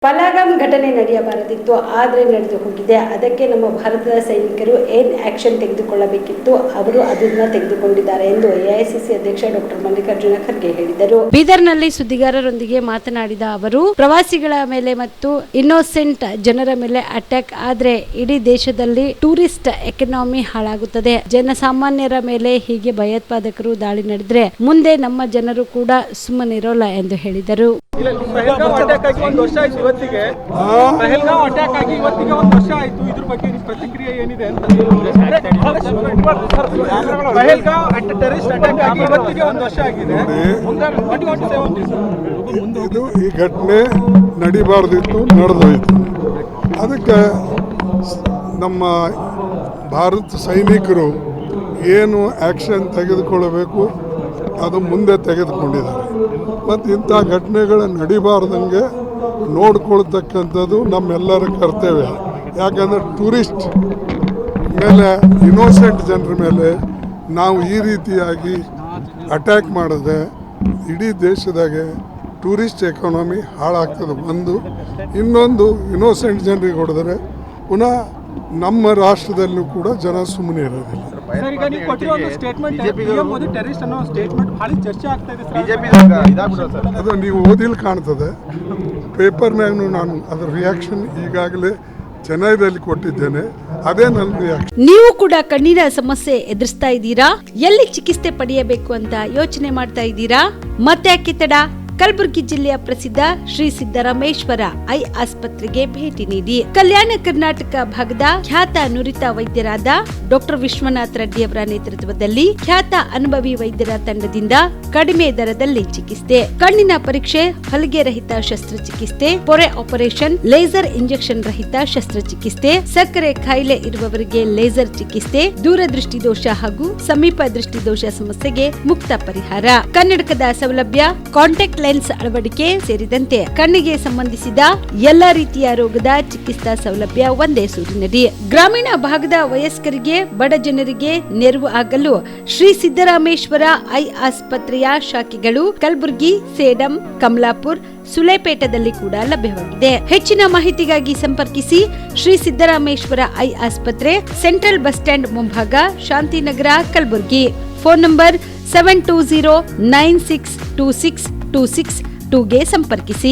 ಪಹಲ್ಗಾಮ್ ಘಟನೆ ನಡೆಯಬಾರದಿತ್ತು, ಆದರೆ ನಡೆದು ಹೋಗಿದೆ. ಅದಕ್ಕೆ ನಮ್ಮ ಭಾರತದ ಸೈನಿಕರು ಏನ್ ಆಕ್ಷನ್ ತೆಗೆದುಕೊಳ್ಳಬೇಕಿತ್ತು, ಅವರು ಅದನ್ನ ತೆಗೆದುಕೊಂಡಿದ್ದಾರೆ ಎಂದು ಎಐಸಿಸಿ ಅಧ್ಯಕ್ಷ ಡಾಕ್ಟರ್ ಮಲ್ಲಿಕಾರ್ಜುನ ಖರ್ಗೆ ಹೇಳಿದರು. ಬೀದರ್ನಲ್ಲಿ ಸುದ್ದಿಗಾರರೊಂದಿಗೆ ಮಾತನಾಡಿದ ಅವರು, ಪ್ರವಾಸಿಗಳ ಮೇಲೆ ಮತ್ತು ಇನ್ನೋಸೆಂಟ್ ಜನರ ಮೇಲೆ ಅಟ್ಯಾಕ್ ಆದ್ರೆ ಇಡೀ ದೇಶದಲ್ಲಿ ಟೂರಿಸ್ಟ್ ಎಕಾನಮಿ ಹಾಳಾಗುತ್ತದೆ. ಜನಸಾಮಾನ್ಯರ ಮೇಲೆ ಹೀಗೆ ಭಯೋತ್ಪಾದಕರು ದಾಳಿ ನಡೆದ್ರೆ ಮುಂದೆ ನಮ್ಮ ಜನರು ಕೂಡ ಸುಮ್ಮನಿರೋಲ್ಲ ಎಂದು ಹೇಳಿದರು. ಪಹಲ್ಗಾಮ್ ಅಟ್ಯಾಕ್ ಆಗಿ ಒಂದು ವರ್ಷ ಆಯ್ತು ಇವತ್ತಿಗೆ. ಪಹಲ್ಗಾಮ್ ಅಟ್ಯಾಕ್ ಆಗಿ ಇವತ್ತಿಗೆ ಒಂದು ವರ್ಷ ಆಯ್ತು. ಇದ್ರ ಬಗ್ಗೆ ನಿಮ್ಮ ಪ್ರತಿಕ್ರಿಯೆ ಏನಿದೆ ಅಂತ? ಪಹಲ್ಗಾಮ್ ಟೆರರಿಸ್ಟ್ ಅಟ್ಯಾಕ್ ಆಗಿ ಇವತ್ತಿಗೆ ಒಂದು ವರ್ಷ ಆಗಿದೆ. ಇದು ಈ ಘಟನೆ ನಡಿಬಾರ್ದಿತ್ತು, ನಡೆದೋಯ್ತು. ಅದಕ್ಕೆ ನಮ್ಮ ಭಾರತ ಸೈನಿಕರು ಏನು ಆ್ಯಕ್ಷನ್ ತೆಗೆದುಕೊಳ್ಳಬೇಕು ಅದು ಮುಂದೆ ತೆಗೆದುಕೊಂಡಿದ್ದಾರೆ. ಮತ್ತು ಇಂಥ ಘಟನೆಗಳು ನಡಿಬಾರ್ದಂಗೆ ನೋಡ್ಕೊಳ್ತಕ್ಕಂಥದ್ದು ನಮ್ಮೆಲ್ಲರ ಕರ್ತವ್ಯ. ಯಾಕಂದರೆ ಟೂರಿಸ್ಟ್ ಮೇಲೆ, ಇನ್ನೋಸೆಂಟ್ ಜನರ ಮೇಲೆ ನಾವು ಈ ರೀತಿಯಾಗಿ ಅಟ್ಯಾಕ್ ಮಾಡಿದ್ರೆ ಇಡೀ ದೇಶದಾಗೆ ಟೂರಿಸ್ಟ್ ಎಕಾನಮಿ ಹಾಳಾಗ್ತದೆ. ಇನ್ನೊಂದು ಇನ್ನೋಸೆಂಟ್ ಜನರಿಗೆ ಹೊಡೆದರೆ ಪುನಃ ನಮ್ಮ ರಾಷ್ಟ್ರದಲ್ಲೂ ಕೂಡ ಜನ ಸುಮ್ಮನೆ ಇರೋದಿಲ್ಲ. ಅದು ನೀವು ಓದಿಲ್ ಕಾಣ್ತದೆ, ಪೇಪರ್ನಾಗೂ ನಾನು ಅದರ ರಿಯಾಕ್ಷನ್ ಈಗಾಗಲೇ ಚೆನ್ನೈದಲ್ಲಿ ಕೊಟ್ಟಿದ್ದೇನೆ. ಅದೇ ನನ್ನ ರಿಯಾಕ್ಷನ್. ನೀವು ಕೂಡ ಕಣ್ಣಿನ ಸಮಸ್ಯೆ ಎದುರಿಸ್ತಾ ಇದ್ದೀರಾ? ಎಲ್ಲಿ ಚಿಕಿತ್ಸೆ ಪಡೆಯಬೇಕು ಅಂತ ಯೋಚನೆ ಮಾಡ್ತಾ ಇದ್ದೀರಾ? ಮತ್ತೆ ಯಾಕೆ ತಡ? ಕಲಬುರಗಿ ಜಿಲ್ಲೆಯ ಪ್ರಸಿದ್ಧ ಶ್ರೀ ಸಿದ್ದರಾಮೇಶ್ವರ ಐ ಆಸ್ಪತ್ರೆಗೆ ಭೇಟಿ ನೀಡಿ ಕಲ್ಯಾಣ ಕರ್ನಾಟಕ ಭಾಗದ ಖ್ಯಾತ ನುರಿತ ವೈದ್ಯರಾದ ಡಾಕ್ಟರ್ ವಿಶ್ವನಾಥ್ ರೆಡ್ಡಿ ಅವರ ನೇತೃತ್ವದಲ್ಲಿ ಖ್ಯಾತ ಅನುಭವಿ ವೈದ್ಯರ ತಂಡದಿಂದ ಕಡಿಮೆ ದರದಲ್ಲಿ ಚಿಕಿತ್ಸೆ, ಕಣ್ಣಿನ ಪರೀಕ್ಷೆ, ಹೊಲಿಗೆ ರಹಿತ ಶಸ್ತ್ರಚಿಕಿತ್ಸೆ, ಪೊರೆ ಆಪರೇಷನ್, ಲೇಸರ್ ಇಂಜೆಕ್ಷನ್ ರಹಿತ ಶಸ್ತ್ರಚಿಕಿತ್ಸೆ, ಸಕ್ಕರೆ ಕಾಯಿಲೆ ಇರುವವರಿಗೆ ಲೇಸರ್ ಚಿಕಿತ್ಸೆ, ದೂರದೃಷ್ಟಿ ದೋಷ ಹಾಗೂ ಸಮೀಪ ದೃಷ್ಟಿ ದೋಷ ಸಮಸ್ಯೆಗೆ ಮುಕ್ತ ಪರಿಹಾರ, ಕನ್ನಡಕದ ಸೌಲಭ್ಯ, ಕಾಂಟ್ಯಾಕ್ಟ್ ಲೆನ್ಸ್ ಅಳವಡಿಕೆ ಸೇರಿದಂತೆ ಕಣ್ಣಿಗೆ ಸಂಬಂಧಿಸಿದ ಎಲ್ಲ ರೀತಿಯ ರೋಗದ ಚಿಕಿತ್ಸಾ ಸೌಲಭ್ಯ ಒಂದೇ ಸೂರಿನಡಿ. ಗ್ರಾಮೀಣ ಭಾಗದ ವಯಸ್ಕರಿಗೆ, ಬಡ ಜನರಿಗೆ ನೆರವು ಆಗಲು ಶ್ರೀ ಸಿದ್ದರಾಮೇಶ್ವರ ಐ ಆಸ್ಪತ್ರೆಯ ಶಾಖೆಗಳು ಕಲಬುರಗಿ, ಸೇಡಂ, ಕಮಲಾಪುರ್, ಸುಲೇಪೇಟದಲ್ಲಿ ಕೂಡ ಲಭ್ಯವಾಗಿದೆ. ಹೆಚ್ಚಿನ ಮಾಹಿತಿಗಾಗಿ ಸಂಪರ್ಕಿಸಿ ಶ್ರೀ ಸಿದ್ದರಾಮೇಶ್ವರ ಐ ಆಸ್ಪತ್ರೆ, ಸೆಂಟ್ರಲ್ ಬಸ್ ಸ್ಟ್ಯಾಂಡ್ ಮುಂಭಾಗ, ಶಾಂತಿನಗರ, ಕಲಬುರಗಿ. ಫೋನ್ ನಂಬರ್ 7209626262ಗೆ ಸಂಪರ್ಕಿಸಿ.